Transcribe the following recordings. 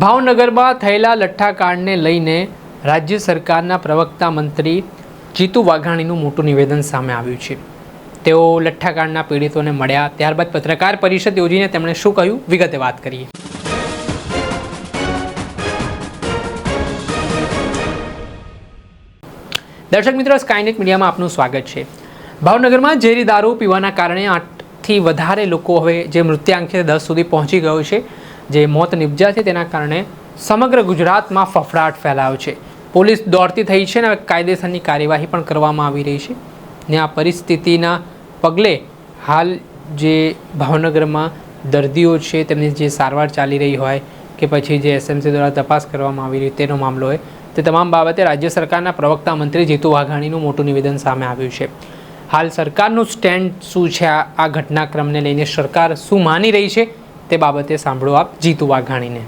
ભાવનગરમાં થયેલા લઠ્ઠાકાંડને લઈને રાજ્ય સરકારના પ્રવક્તા મંત્રી જીતુ વાઘાણીનું મોટું નિવેદન સામે આવ્યું છે। તેઓ લઠ્ઠાકાંડના પીડિતોને મળ્યા, ત્યારબાદ પત્રકાર પરિષદ યોજીને તેમણે શું કહ્યું, વિગતે વાત કરીએ। દર્શક મિત્રો, સ્કાયનેટ મીડિયામાં આપનું સ્વાગત છે। ભાવનગરમાં ઝેરી દારૂ પીવાના કારણે 8થી વધારે લોકો હવે જે મૃત્યુઆંક છે 10 સુધી પહોંચી ગયો છે। જે મોત નિપજ્યા છે તેના કારણે સમગ્ર ગુજરાતમાં ફફડાટ ફેલાયો છે। પોલીસ દોડતી થઈ છે અને કાયદેસરની કાર્યવાહી પણ કરવામાં આવી રહી છે ને આ પરિસ્થિતિના પગલે હાલ જે ભાવનગરમાં દર્દીઓ છે તેમની જે સારવાર ચાલી રહી હોય કે પછી જે એસએમસી દ્વારા તપાસ કરવામાં આવી રહી તેનો મામલો હોય, તે તમામ બાબતે રાજ્ય સરકારના પ્રવક્તા મંત્રી જીતુ વાઘાણીનું મોટું નિવેદન સામે આવ્યું છે। હાલ સરકારનું સ્ટેન્ડ શું છે, આ ઘટનાક્રમને લઈને સરકાર શું માની રહી છે તે બાબતે સાંભળો આપ જીતુ વાઘાણીને।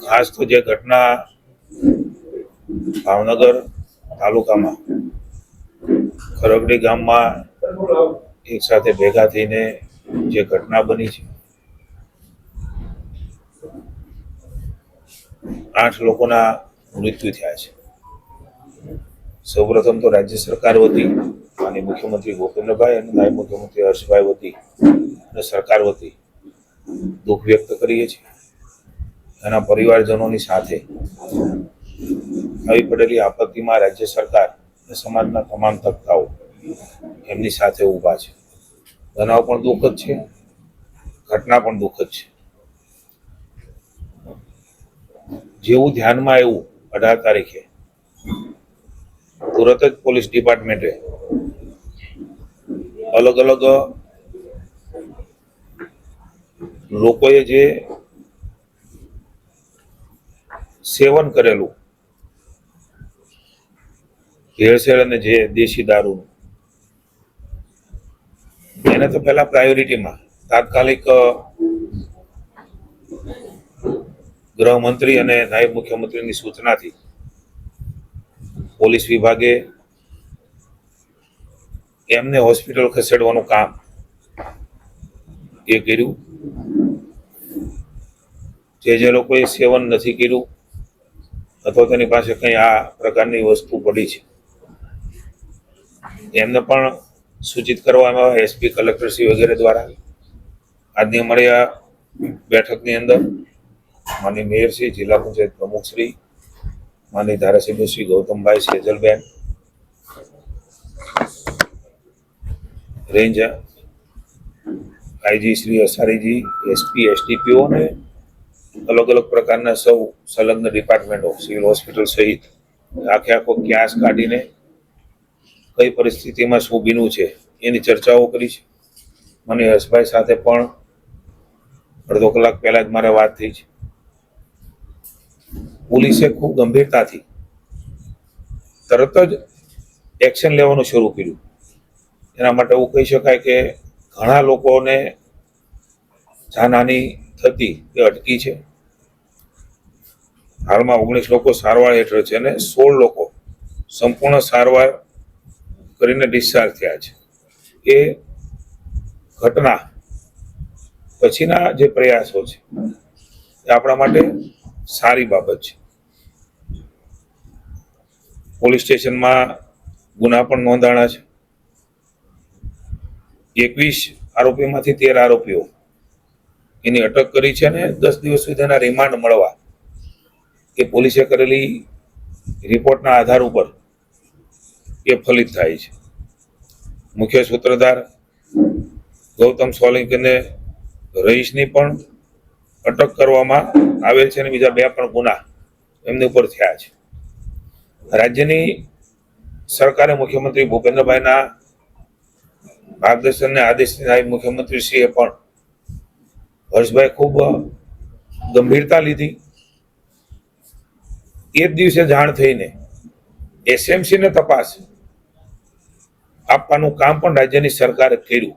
ખાસ તો જે ઘટના ભાવનગર તાલુકામાં ખરગડી ગામમાં એક સાથે ભેગા થઈને જે ઘટના બની છે, 8 લોકોના મૃત્યુ થયા છે। સૌપ્રથમ તો રાજ્ય સરકાર વતી અને મુખ્યમંત્રી ભૂપેન્દ્રભાઈ અને નાયબ મુખ્યમંત્રી હર્ષભાઈ વતી અને સરકાર વતી દુઃખ વ્યક્ત કરીએ છીએ। એના પરિવારજનોની સાથે આવી પડેલી આપત્તિમાં રાજ્ય સરકાર અને સમાજના તમામ તબક્કાઓ એમની સાથે ઊભા છે। બનાવ પણ દુઃખદ છે, ઘટના પણ દુઃખદ છે। જેવું ધ્યાનમાં આવ્યું 18 તારીખે તુરત જ પોલીસ ડિપાર્ટમેન્ટે અલગ અલગ લોકોએ જે સેવન કરેલું ભેળસેળ અને જે દેશી દારૂ, એને તો પહેલા પ્રાયોરિટીમાં તાત્કાલિક ગૃહમંત્રી અને નાયબ મુખ્યમંત્રીની સૂચનાથી પોલીસ વિભાગે એમને હોસ્પિટલ ખસેડવાનું કામ એ કર્યું। જે લોકોએ સેવન નથી કર્યું અથવા તેની પાસે કંઈ આ પ્રકારની વસ્તુ પડી છે, એમને પણ સૂચિત કરવામાં આવે। એસપી, કલેક્ટરશ્રી વગેરે દ્વારા આજની અમારી આ બેઠકની અંદર માનનીય મેયરશ્રી, જિલ્લા પંચાયત પ્રમુખશ્રી, માનનીય ધારાસભ્ય Shri Gautambhai, Sejalben, range IG Shri Asariji, SP, SDPO અને અલગ અલગ પ્રકારના સૌ સંલગ્ન ડિપાર્ટમેન્ટો, સિવિલ હોસ્પિટલ સહિત આખો ક્યાસ કાઢીને કઈ પરિસ્થિતિમાં શું બીનું છે એની ચર્ચાઓ કરી છે। મને હર્ષભાઈ સાથે પણ અડધો કલાક પહેલા જ મારે વાત થઈ છે। પોલીસે ખૂબ ગંભીરતાથી તરત જ એક્શન લેવાનું શરૂ કર્યું। એના માટે એવું કહી શકાય કે ઘણા લોકોને જાનહાનિ થતી એ અટકી છે। હાલમાં 19 લોકો સારવાર હેઠળ છે અને 16 લોકો સંપૂર્ણ સારવાર કરીને ડિસ્ચાર્જ થયા છે। એ ઘટના પછીના જે પ્રયાસો છે એ આપણા માટે સારી બાબત છે। પોલીસ સ્ટેશનમાં ગુના પણ નોંધાણા છે। 21 આરોપીમાંથી 13 આરોપીઓ એની અટક કરી છે અને 10 દિવસ સુધીના રિમાન્ડ મળવા એ પોલીસે કરેલી રિપોર્ટના આધાર ઉપર એ ફલિત થાય છે। મુખ્ય સૂત્રધાર ગૌતમ સોલંકીને રહીશની પણ અટક કરવામાં આવેલ છે અને બીજા 2 પણ ગુના એમની ઉપર થયા છે। રાજ્યની સરકારે મુખ્યમંત્રી ભૂપેન્દ્રભાઈના માર્ગદર્શન અને આદેશથી નાયબ મુખ્યમંત્રીશ્રીએ પણ હર્ષભાઈ ખૂબ ગંભીરતા લીધી। એ જ દિવસે જાણ થઈને એસએમસીને તપાસ આપવાનું કામ પણ રાજ્યની સરકારે કર્યું।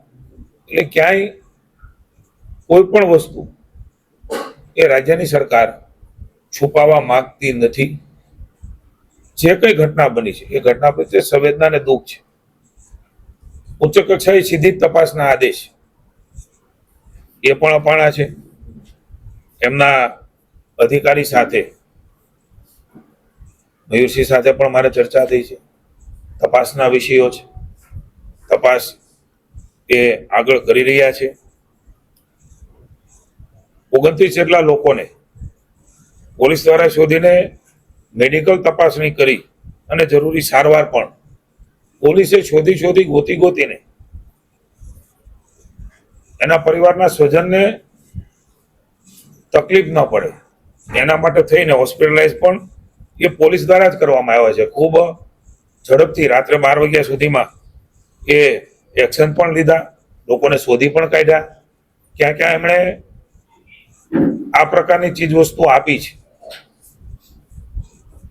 એટલે ક્યાંય કોઈ પણ વસ્તુ એ રાજ્યની સરકાર છુપાવવા માંગતી નથી। જે કઈ ઘટના બની છે એ ઘટના પ્રત્યે સંવેદના અને દુઃખ છે। ઉચ્ચ કક્ષાએ સીધી તપાસના આદેશ એ પણ અપાણા છે। એમના અધિકારી સાથે મયુરસિંહ સાથે પણ મારે ચર્ચા થઈ છે. તપાસના વિષયો છે, તપાસ એ આગળ કરી રહ્યા છે. 29 જેટલા લોકોને પોલીસ દ્વારા શોધીને મેડિકલ તપાસણી કરી અને જરૂરી સારવાર પણ પોલીસે શોધી ગોતીને એના પરિવારના સ્વજનને તકલીફ ન પડે એના માટે થઈને હોસ્પિટલાઇઝ પણ એ પોલીસ દ્વારા જ કરવામાં આવ્યા છે. ખૂબ ઝડપથી રાત્રે 12 વાગ્યા સુધીમાં એ એક્શન પણ લીધા, લોકોને શોધી પણ કાઢ્યા. ક્યાં ક્યાં એમણે આ પ્રકારની ચીજ વસ્તુ આપી છે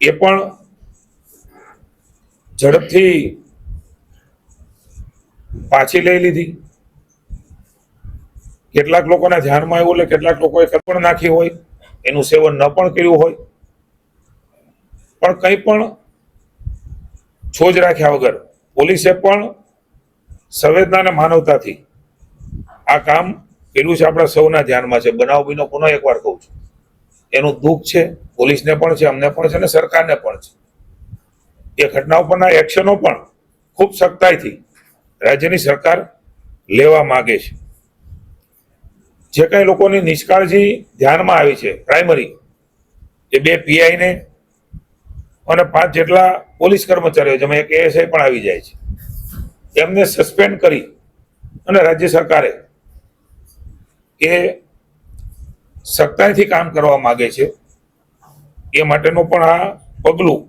એ પણ ઝડપથી પાછી લઈ લીધી. કેટલાક લોકોના ધ્યાનમાં આવ્યું એટલે કેટલાક લોકોએ પણ નાખી હોય, એનું સેવન ન પણ કર્યું હોય, પણ કંઈ પણ છોજ રાખ્યા વગર પોલીસે પણ સંવેદના અને માનવતાથી આ કામ કર્યું છે. આપણા સૌના ધ્યાનમાં છે. બનાવ બીનો પુનઃ એકવાર કહું છું, એનું દુઃખ છે, પોલીસને પણ છે, અમને પણ છે અને સરકારને પણ છે. એ ઘટના ઉપરના એક્શનો પણ ખૂબ સખ્તાઈથી રાજ્યની સરકાર લેવા માંગે છે. જે કઈ લોકોની નિષ્કાળજી ધ્યાનમાં આવી છે, પ્રાઇમરી એ 2 PI ને અને 5 જેટલા પોલીસ કર્મચારીઓ, જેમાં એક ASI પણ આવી જાય છે, એમને સસ્પેન્ડ કરી અને રાજ્ય સરકારે એ સખ્તાઈથી કામ કરવા માંગે છે. એ માટેનું પણ આ પગલું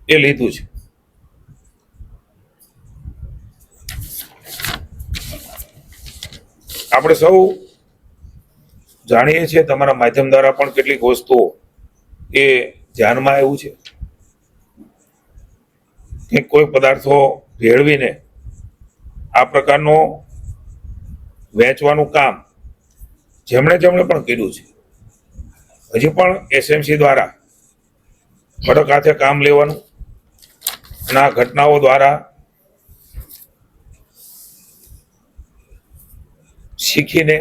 એ લીધું છે. આપણે સૌ જાણીએ છીએ, તમારા માધ્યમ દ્વારા પણ કેટલીક વસ્તુઓ એ ધ્યાનમાં આવ્યું છે કે કોઈ પદાર્થો ભેળવીને આ પ્રકારનો વેચવાનું કામ જેમણે પણ કર્યું છે, હજી પણ SMC દ્વારા કડક હાથે કામ લેવાનું અને આ ઘટનાઓ દ્વારા શીખીને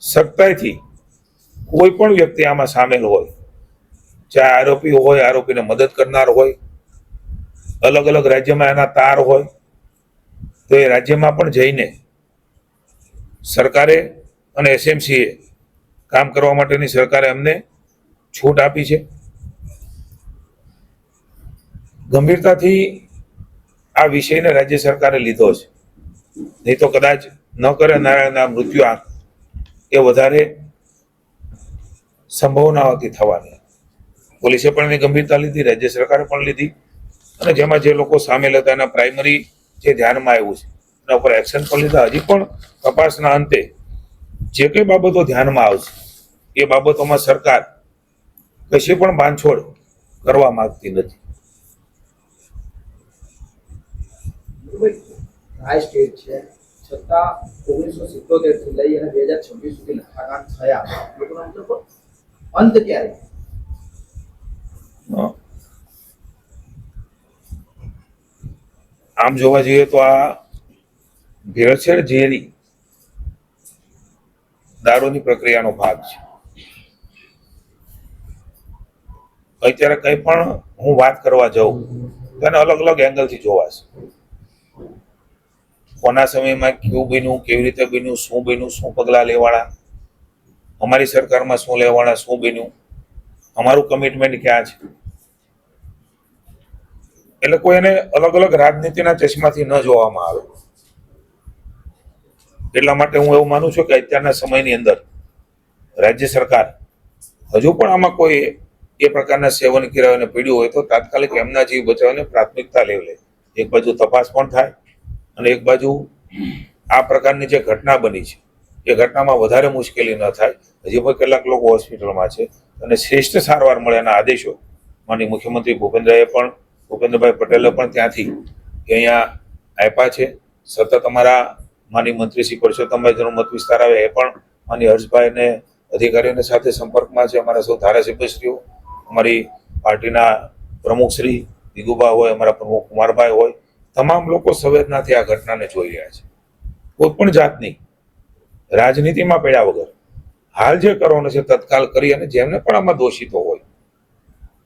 સખ્તાઈથી કોઈ પણ વ્યક્તિ આમાં સામેલ હોય, ચાહે આરોપી હોય, આરોપીને મદદ કરનાર હોય, અલગ અલગ રાજ્યમાં એના તાર હોય, તો એ રાજ્યમાં પણ જઈને સરકારે અને SMCએ કામ કરવા માટેની સરકારે અમને છૂટ આપી છે. ગંભીરતાથી આ વિષયને રાજ્ય સરકારે લીધો છે, નહીં તો કદાચ ન કરે નારાયણના મૃત્યુ આંક એ વધારે સંભાવનાઓથી થવાની. પોલીસે પણ એની ગંભીરતા લીધી, રાજ્ય સરકારે પણ લીધી અને જેમાં જે લોકો સામેલ હતા એના પ્રાઇમરી જે ધ્યાનમાં આવ્યું છે એના ઉપર એક્શન પણ લીધા. હજી પણ તપાસના અંતે જે કઈ બાબતો ધ્યાનમાં આવશે એ બાબતોમાં સરકાર કશી પણ બાંધછોડ કરવા માંગતી નથી. હાઈ સ્ટેટ છે છતાં 1977 થી લઈ અને 2026 સુધી લખાણ થયા, લોકોનો મતલબ અંત ક્યારે? આમ જોવા જઈએ તો આ ભેળસેળ ઝેરી દારૂની પ્રક્રિયાનો ભાગ છે. અત્યારે કંઈ પણ હું વાત કરવા જાઉં તો એને અલગ અલગ એંગલથી જોવાશે. કોના સમયમાં કેવું બન્યું, કેવી રીતે બન્યું, શું બન્યું, શું પગલાં લેવાના, અમારી સરકારમાં શું લેવાના, શું બન્યું, અમારું કમિટમેન્ટ ક્યાં છે. એટલે કોઈ એને અલગ અલગ રાજનીતિના ચશ્માથી ન જોવામાં આવે. એટલા માટે હું એવું માનું છું કે અત્યારના સમયની અંદર રાજ્ય સરકાર હજુ પણ આમાં કોઈ એ પ્રકારના સેવન કર્યાને પીડ્યું હોય તો તાત્કાલિક એમના જીવ બચાવવાને પ્રાથમિકતા લેવલે એક બાજુ તપાસ પણ થાય અને એક બાજુ આ પ્રકારની જે ઘટના બની છે એ ઘટનામાં વધારે મુશ્કેલી ન થાય. હજી પણ કેટલાક લોકો હોસ્પિટલમાં છે અને શ્રેષ્ઠ સારવાર મળે એના આદેશો માનનીય મુખ્યમંત્રી ભૂપેન્દ્રભાઈ પટેલે પણ ત્યાંથી અહીંયા આપ્યા છે. સતત અમારા માનનીય મંત્રી શ્રી પરસોત્તમભાઈ જેનો મત વિસ્તાર આવે એ પણ માનનીય હર્ષભાઈ અને અધિકારીઓની સાથે સંપર્કમાં છે. અમારા સૌ ધારાસભ્યશ્રીઓ, અમારી પાર્ટીના પ્રમુખ શ્રી દિગુભા હોય, અમારા પ્રમુખ કુમારભાઈ હોય, તમામ લોકો સંવેદનાથી આ ઘટનાને જોઈ રહ્યા છે. કોઈ પણ જાતની રાજનીતિમાં પડ્યા વગર હાલ જે કરવાનું છે તત્કાલ કરી અને જેમને પણ આમાં દોષિતો હોય,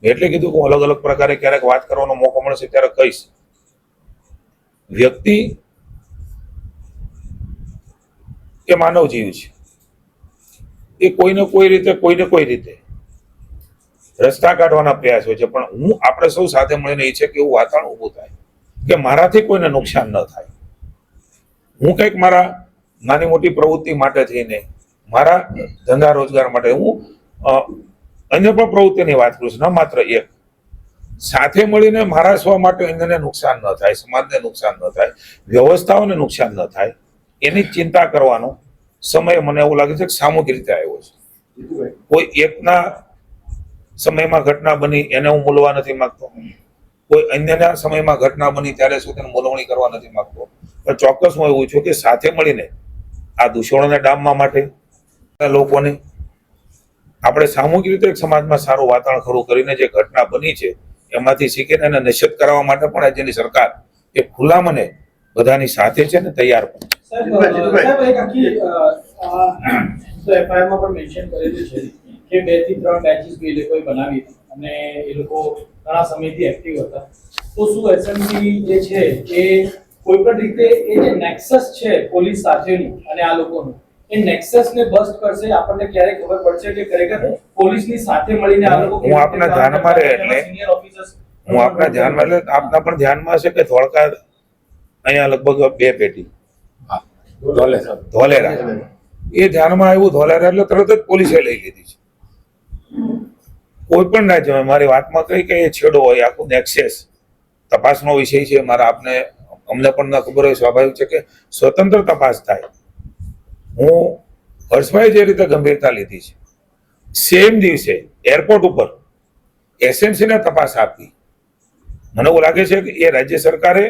એટલે કીધું કે હું અલગ અલગ પ્રકારે ક્યારેક વાત કરવાનો મોકો મળશે ત્યારે કહીશ. વ્યક્તિ એ માનવ જીવ છે, એ કોઈને કોઈ રીતે રસ્તા કાઢવાના પ્રયાસ હોય છે, પણ આપણે સૌ સાથે મળીને ઈચ્છે કે એવું વાતાવરણ ઊભું થાય કે મારાથી કોઈને નુકસાન ન થાય. હું કંઈક મારા નાની મોટી પ્રવૃત્તિ માટે થઈને, મારા ધંધા રોજગાર માટે હું અન્ય પણ પ્રવૃત્તિની વાત કરું છું, ન માત્ર એક. સાથે મળીને મારા સ્વ માટે અન્યને નુકસાન ન થાય, સમાજને નુકસાન ન થાય, વ્યવસ્થાઓને નુકસાન ન થાય, એની ચિંતા કરવાનો સમય મને એવું લાગે છે કે સામૂહિક રીતે આવ્યો છે. જીતુભાઈ, કોઈ એકના સમયમાં ઘટના બની એને હું મૂલવા નથી માંગતો, કોઈ અન્યના સમયમાં ઘટના બની ત્યારે શું તેને મૂલવણી કરવા નથી માંગતો, પણ ચોક્કસ હું એવું છું કે સાથે મળીને આ દૂષણોને ડામવા માટે લોકોને આપણે સામૂહિક રીતે એક સમાજમાં સારું વાતાવરણ ખરું કરીને જે ઘટના બની છે એમાંથી શીખીને એને નિશ્ચિત કરવા માટે પણ રાજ્યની સરકાર એ ખુલ્લા મને બધાની સાથે છે ને તૈયાર પણ છે. સાહેબ એક આખી તો FIR માં પણ મેન્શન કરેલું છે કે 2 થી 3 બેચીસ એ લોકોએ બનાવી હતી અને એ લોકો ઘણા સમયથી એક્ટિવ હતા. તો શું એસએમસી જે છે એ કોઈ પણ રીતે એ જે નેક્સસ છે પોલીસ સાથેનું અને આ લોકોનું, એ નેક્સસ ને બસ્ટ કરશે? આપણને ક્યારે ખબર પડશે કે ખરેખર પોલીસની સાથે મળીને આ લોકો હું આપના ધ્યાનમાં રહે એટલે સિનિયર ઓફિસર્સ હું આપના ધ્યાનમાં એટલે આપના પણ ધ્યાનમાં હશે કે ધોળકા અહીંયા લગભગ 2 પેટી ધોલેરા એ ધ્યાનમાં આવ્યું. ધોલેરા એટલે તરત જ પોલીસે લઈ લીધી છે. કોઈ પણ રાજ્યમાં મારી વાતમાં કઈ કે એ છેડો હોય, આખું નેક્સેસ તપાસનો વિષય છે. અમને પણ ન ખબર હોય, સ્વાભાવિક છે કે સ્વતંત્ર તપાસ થાય. હું હર્ષભાઈ જે રીતે ગંભીરતા લીધી છે, સેમ દિવસે એરપોર્ટ ઉપર એસએમસી ને તપાસ આપી, મને એવું લાગે છે કે એ રાજ્ય સરકારે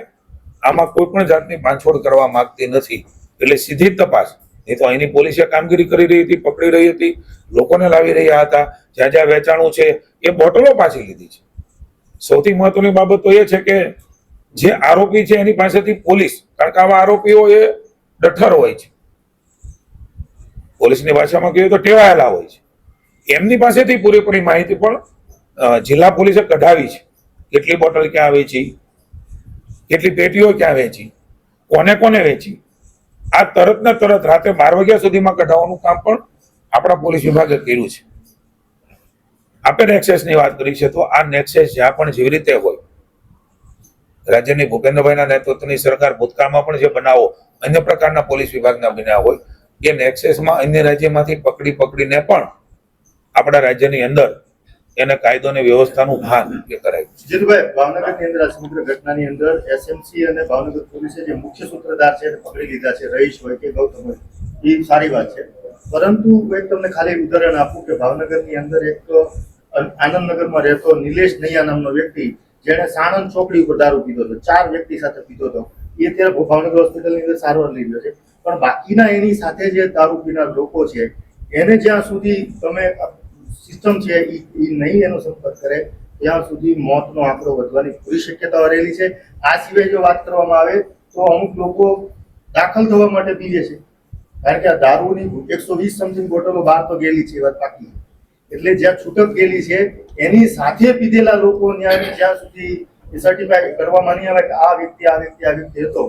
આમાં કોઈ પણ જાતની બાંધછોડ કરવા માંગતી નથી, એટલે સીધી જ તપાસ. નહીં તો અહીંની પોલીસે કામગીરી કરી રહી હતી, પકડી રહી હતી, લોકોને લાવી રહ્યા હતા. જ્યાં જ્યાં વેચાણું છે એ બોટલો પાછી લીધી છે. સૌથી મહત્વની બાબત તો એ છે કે જે આરોપી છે એની પાસેથી પોલીસ, કારણ કે આવા આરોપીઓ એ ડઠર હોય છે, પોલીસની ભાષામાં કહીએ તો ટેવાયેલા હોય છે, એમની પાસેથી પૂરેપૂરી માહિતી પણ જિલ્લા પોલીસે કઢાવી છે. કેટલી બોટલ ક્યાં વેચી, કેટલી પેટીઓ ક્યાં વેચી, કોને કોને વેચી, આ તરત ને તરત રાતે 12 વાગ્યા સુધીમાં કઢાવવાનું કામ પણ આપણા પોલીસ વિભાગે કર્યું છે. આપણે નેક્સેસની વાત કરી છે, તો આ નેક્સેસ જ્યાં પણ જેવી રીતે હોય, રાજ્યની ભૂપેન્દ્રભાઈના નેતૃત્વની સરકાર ભૂતકાળમાં પણ જે બનાવો અન્ય પ્રકારના પોલીસ વિભાગના બન્યા હોય, એ નેક્સેસમાં અન્ય રાજ્યમાંથી પકડીને પણ આપણા રાજ્યની અંદર એને કાયદો અને વ્યવસ્થાનું ભાન એ કરાયું. જીતુભાઈ, ભાવનગરની અંદર આ સમગ્ર ઘટનાની અંદર એસએમસી અને ભાવનગર પોલીસે જે મુખ્ય સૂત્રધાર છે એને પકડી લીધા છે, રહીશ હોય કે ગૌતમ હોય, એ સારી વાત છે. પરંતુ એક તમને ખાલી ઉદાહરણ આપું કે ભાવનગરની અંદર એક આનંદનગરમાં રહેતો નિલેશ નૈયા નામનો વ્યક્તિ, જેણે સાણંદ ચોકડી ઉપર દારૂ પીધો હતો, 4 વ્યક્તિ સાથે પીધો હતો, એ અત્યારે ભાવનગર હોસ્પિટલની અંદર સારવાર લઈ રહ્યો છે. પણ બાકીના એની સાથે જે દારૂ પીનાર લોકો છે એને જ્યાં સુધી તમે સિસ્ટમ છે એ નહીં એનો સંપર્ક કરે ત્યાં સુધી મોતનો આંકડો વધવાની પૂરી શક્યતાઓ રહેલી છે. આ સિવાય જો વાત કરવામાં આવે તો અમુક લોકો દાખલ થવા માટે પીએ છે, કારણ કે આ દારૂની 120 સમથિંગ બોટલો બહાર તો ગયેલી છે, વાત બાકી. એટલે જ્યાં છૂટક ગયેલી છે એની સાથે પીધેલા લોકો જ્યાં સુધી સર્ટિફાઈ કરવામાં નહીં આવે કે આ વ્યક્તિ હતો,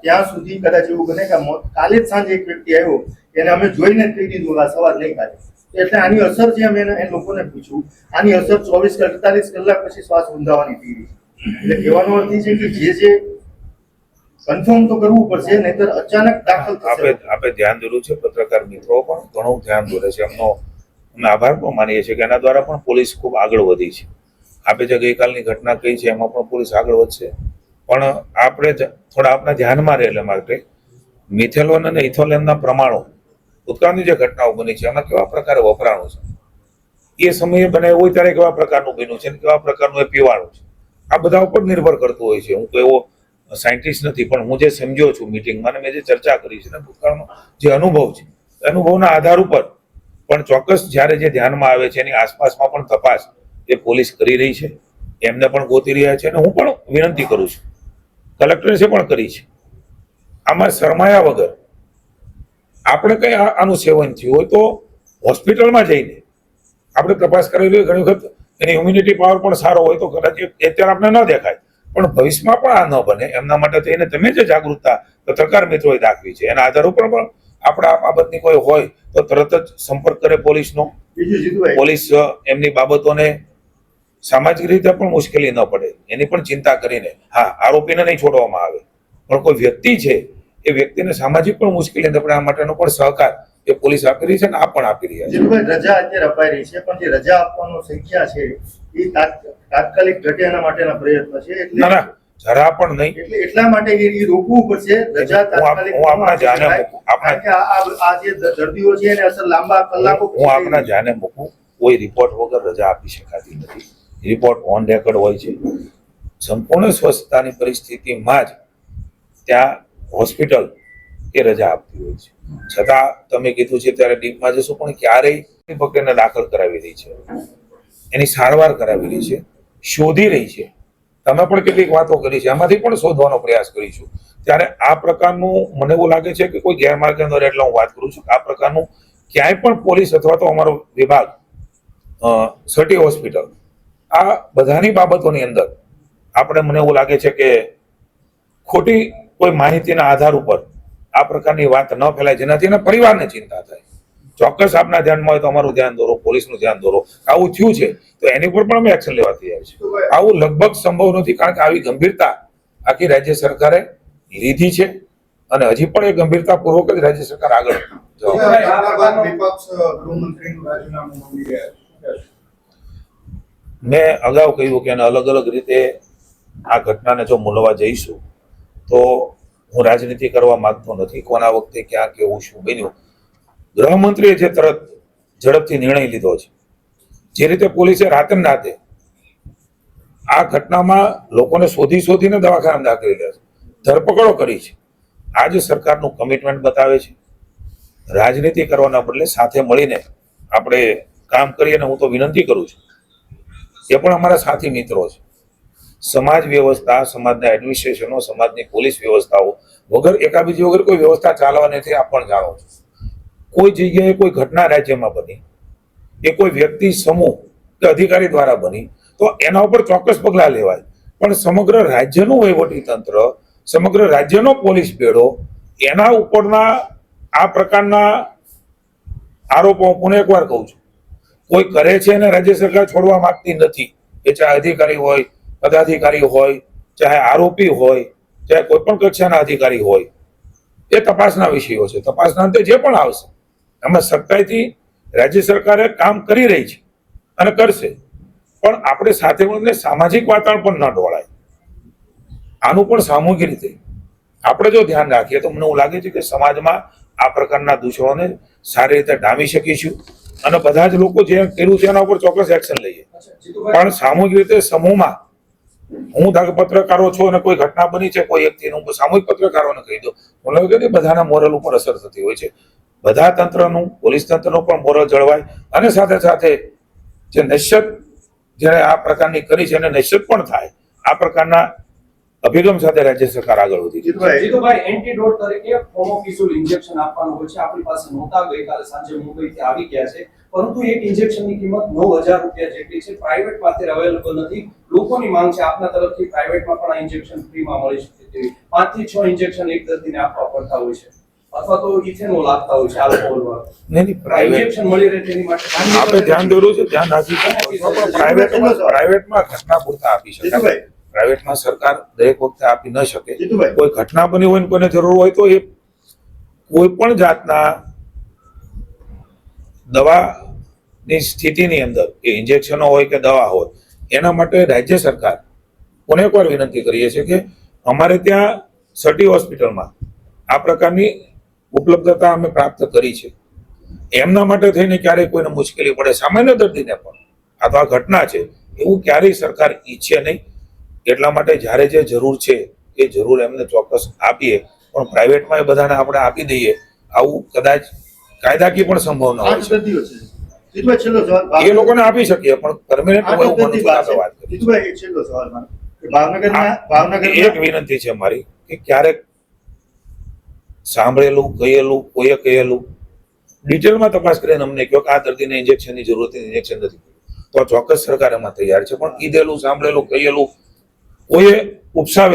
ત્યાં સુધી કદાચ એવું બને કે કાલે જ સાંજે એક વ્યક્તિ આવ્યો એને અમે જોઈને જ કહી દીધું આ સવાર નહીં કાઢે. એટલે આની અસર છે, અમે એ લોકોને પૂછ્યું, આની અસર 24 કે 48 કલાક પછી શ્વાસ રૂંધાવાની થઈ રહી છે. એટલે કહેવાનો અર્થ એ છે કે જે કન્ફર્મ તો કરવું પડશે, નહીતર અચાનક દાખલ થશે. આપણે ધ્યાન દોર્યું છે, પત્રકાર મિત્રો પણ ઘણું ધ્યાન દોરે છે, એમનો અમે આભાર પણ માનીએ છીએ કે એના દ્વારા પણ પોલીસ ખૂબ આગળ વધી છે. આપણે જે ગઈકાલની ઘટના કહી છે એમાં પણ પોલીસ આગળ વધશે, પણ આપણે થોડા આપણા ધ્યાનમાં રહે એટલે માટે મિથેલોન અને ઇથોલેનના પ્રમાણો ભૂતકાળની જે ઘટનાઓ બની છે એમાં કેવા પ્રકારે વપરાણું છે, એ સમયે બનાવ્યું હોય ત્યારે કેવા પ્રકારનું બન્યું છે, કેવા પ્રકારનું એ પીવાણું છે, આ બધા ઉપર નિર્ભર કરતું હોય છે. હું કોઈ એવો સાયન્ટિસ્ટ નથી, પણ હું જે સમજ્યો છું મીટિંગમાં, મેં જે ચર્ચા કરી છે ને ભૂતકાળમાં જે અનુભવ છે, અનુભવના આધાર ઉપર પણ ચોક્કસ જ્યારે જે ધ્યાનમાં આવે છે એની આસપાસમાં પણ તપાસ એ પોલીસ કરી રહી છે, એમને પણ ગોતી રહ્યા છે. અને હું પણ વિનંતી કરું છું, કલેક્ટરે પણ કરી છે, આમાં શરમાયા વગર આપણે કઈ આનું સેવન થયું હોય તો હોસ્પિટલમાં જઈને આપણે તપાસ કરેલી હોય, ઘણી વખત એની ઇમ્યુનિટી પાવર પણ સારો હોય તો કદાચ અત્યારે આપણે ન દેખાય, પણ ભવિષ્યમાં પણ આ ન બને એમના માટે થઈને તમે જે જાગૃતતા પત્રકાર મિત્રોએ દાખવી છે એના આધાર ઉપર પણ આપણે આ બાબતની કોઈ હોય તો તરત જ સંપર્ક કરે પોલીસનો. બીજું જીતુભાઈ, પોલીસ એમની બાબતોને સામાજિક રીતે પણ મુશ્કેલી ન પડે એની પણ ચિંતા કરીને, હા આરોપીને નહીં છોડવામાં આવે, પણ કોઈ વ્યક્તિ છે એ વ્યક્તિને સામાજિક પણ મુશ્કેલી ન પડે આ માટેનો પણ સહકાર એ પોલીસ આપી રહી છે અને આ પણ આપી રહ્યા છે. જીતુભાઈ, રજા અત્યારે અપાઈ રહી છે, પણ જે રજા આપવાનો સંખ્યા છે એ તાત્કાલિક ઘટે એના માટેના પ્રયત્ન છે. ના ના, જરા પણ નહીં. એટલે એટલા માટે એ રોકવું પડશે. રજા તાત્કાલિક હું આપના ધ્યાને મૂકું, કારણ કે આ જે દર્દીઓ છે એને અસર લાંબા કલાકો હું આપના ધ્યાને મૂકું, કોઈ રિપોર્ટ વગર રજા આપી શકાતી નથી. રિપોર્ટ ઓન રેકોર્ડ હોય છે. સંપૂર્ણ સ્વસ્થતાની પરિસ્થિતિમાં જ ત્યાં હોસ્પિટલ એ રજા આપતી હોય છે. છતાં તમે કીધું છે ત્યારે ડીપમાં જશું, પણ ક્યારેય પકડીને દાખલ કરાવી રહી છે, એની સારવાર કરાવી રહી છે, શોધી રહી છે. તમે પણ કેટલીક વાતો કરી છે, એમાંથી પણ શોધવાનો પ્રયાસ કરીશું. ત્યારે આ પ્રકારનું મને એવું લાગે છે કે કોઈ ગેરમાર્ગે ન રહે, એટલે હું વાત કરું છું કે આ પ્રકારનું ક્યાંય પણ પોલીસ અથવા તો અમારો વિભાગ સટી હોસ્પિટલ આ બધાની બાબતોની અંદર આપણે મને એવું લાગે છે કે ખોટી કોઈ માહિતીના આધાર ઉપર આ પ્રકારની વાત ન ફેલાય જેનાથી એના પરિવારને ચિંતા થાય. ચોક્કસ આપના ધ્યાનમાં હોય તો અમારું ધ્યાન દોરો, પોલીસનું ધ્યાન દોરો. આવું થયું છે તો એની ઉપર પણ અમે એક્શન લેવા તૈયાર છે. આવું લગભગ સંભવ નથી, કારણ કે આવી ગંભીરતા આખી રાજ્ય સરકારે લીધી છે અને હજી પણ એ ગંભીરતા પૂર્વક જ રાજ્ય સરકાર આગળ મેં અગાઉ કહ્યું કે અલગ અલગ રીતે આ ઘટનાને જો મૂલવા જઈશું તો હું રાજનીતિ કરવા માંગતો નથી. કોના વખતે ક્યાં કેવું શું બન્યું, ગૃહમંત્રીએ જે તરત ઝડપથી નિર્ણય લીધો છે, જે રીતે પોલીસે રાતે રાતે આ ઘટનામાં લોકોને શોધીને દવાખાનામાં દાખલ કર્યા છે, ધરપકડો કરી છે, આ જે સરકારનું કમિટમેન્ટ બતાવે છે. રાજનીતિ કરવાના બદલે સાથે મળીને આપણે કામ કરીએ અને હું તો વિનંતી કરું છું, એ પણ અમારા સાથી મિત્રો છે. સમાજ વ્યવસ્થા, સમાજના એડમિનિસ્ટ્રેશનો, સમાજની પોલીસ વ્યવસ્થાઓ વગર એકાબીજી વગર કોઈ વ્યવસ્થા ચાલવા નથી. આપ પણ જાણો છો, કોઈ જગ્યાએ કોઈ ઘટના રાજ્યમાં બની, એ કોઈ વ્યક્તિ, સમૂહ કે અધિકારી દ્વારા બની તો એના ઉપર ચોક્કસ પગલાં લેવાય, પણ સમગ્ર રાજ્યનું વહીવટી તંત્ર, સમગ્ર રાજ્યનો પોલીસ બેડો એના ઉપરના આ પ્રકારના આરોપો, હું એકવાર કહું છું, કોઈ કરે છે અને રાજ્ય સરકાર છોડવા માંગતી નથી. એ ચાહે અધિકારી હોય, પદાધિકારી હોય, ચાહે આરોપી હોય, ચાહે કોઈ પણ કક્ષાના અધિકારી હોય, એ તપાસના વિષયો છે. તપાસના અંતે જે પણ આવશે એમાં સખ્તાઈથી રાજ્ય સરકારે કામ કરી રહી છે અને કરશે, પણ આપણે સાથે મળીને સામાજિક વાતાવરણ પણ ન ઢોળાય. આનું પણ સામૂહિક રીતે આપણે જો ધ્યાન રાખીએ તો મને એવું લાગે છે કે સમાજમાં આ પ્રકારના દૂષણોને સારી રીતે ડામી શકીશું અને બધા જ લોકો જે કર્યું છે એના ઉપર ચોક્કસ એક્શન લઈએ. પણ સામૂહિક રીતે સમૂહમાં, હું ધારો પત્રકારો છું અને કોઈ ઘટના બની છે કોઈ વ્યક્તિ, હું સામૂહિક પત્રકારોને કહી દઉં, મને લાગે કે બધાના મોરલ ઉપર અસર થતી હોય છે. બધા તંત્રનું, પોલીસ તંત્રનું પણ મોરલ જળવાય અને સાથે સાથે જે નશ્યત જેને આ પ્રકારની કરી છે એને નશ્યત પણ થાય. આ પ્રકારના અભિગમ સાથે રાજ્ય સરકાર આગળ વધી છે. જીતુભાઈ, એન્ટીડોટ તરીકે ફોમોફિઝોલ ઇન્જેક્શન આપવાનું હોય છે. આપણી પાસે નહોતા, ગઈકાલે સાંજે મુંબઈથી આવી ગયા છે, પરંતુ એક ઇન્જેક્શનની કિંમત 9000 રૂપિયા જેટલી છે. પ્રાઇવેટમાં અત્યારે અવેલેબલ નથી. લોકોની માંગ છે આપના તરફથી પ્રાઇવેટમાં પણ આ ઇન્જેક્શન ફ્રીમાં મળી શકે તેવી. 5 થી 6 ઇન્જેક્શન એક દર્દીને આપવા પડતા હોય છે, અથવા તો ઇથેનોલ આપતા હોય છે આલ્કોહોલમાં. નહીં, પ્રાઇવેટ ઇન્જેક્શન મળી રહે તેની માટે આપણે ધ્યાન દોર્યું છે, ધ્યાન રાખી. પ્રાઇવેટમાં ઘટના પૂરતા આપી શકાય. પ્રાઇવેટમાં સરકાર દરેક વખતે આપી ન શકે. કોઈ ઘટના બની હોય ને કોઈને જરૂર હોય તો એ કોઈ પણ જાતના દવાની સ્થિતિની અંદર એ ઇન્જેક્શનો હોય કે દવા હોય એના માટે રાજ્ય સરકાર કોને એકવાર વિનંતી કરીએ છીએ કે અમારે ત્યાં સટી હોસ્પિટલમાં આ પ્રકારની ઉપલબ્ધતા અમે પ્રાપ્ત કરી છે. એમના માટે થઈને ક્યારેય કોઈને મુશ્કેલી પડે, સામાન્ય દર્દીને પણ આ તો આ ઘટના છે એવું ક્યારેય સરકાર ઈચ્છે નહીં. એટલા માટે જ્યારે જે જરૂર છે એ જરૂર એમને ચોક્કસ આપીએ, પણ પ્રાઇવેટમાં એ બધાને આપણે આપી દઈએ આવું કદાચ કાયદાકીય પણ સંભવ ન હોય છે. એ લોકોને આપી શકીએ પણ પરમેનન્ટ હોય એવું મને વાત કરી. એક વિનંતી છે મારી કે ક્યારેક સાંભળેલું કહેલું કોઈએ કહેલું ડિટેલમાં તપાસ કરીને અમને કહો કે આ દર્દીને ઇન્જેક્શનની જરૂર હતી, ઇન્જેક્શન નથી, તો ચોક્કસ સરકાર એમાં તૈયાર છે. પણ કીધેલું સાંભળેલું કહેલું કોઈએ ઉપસાવે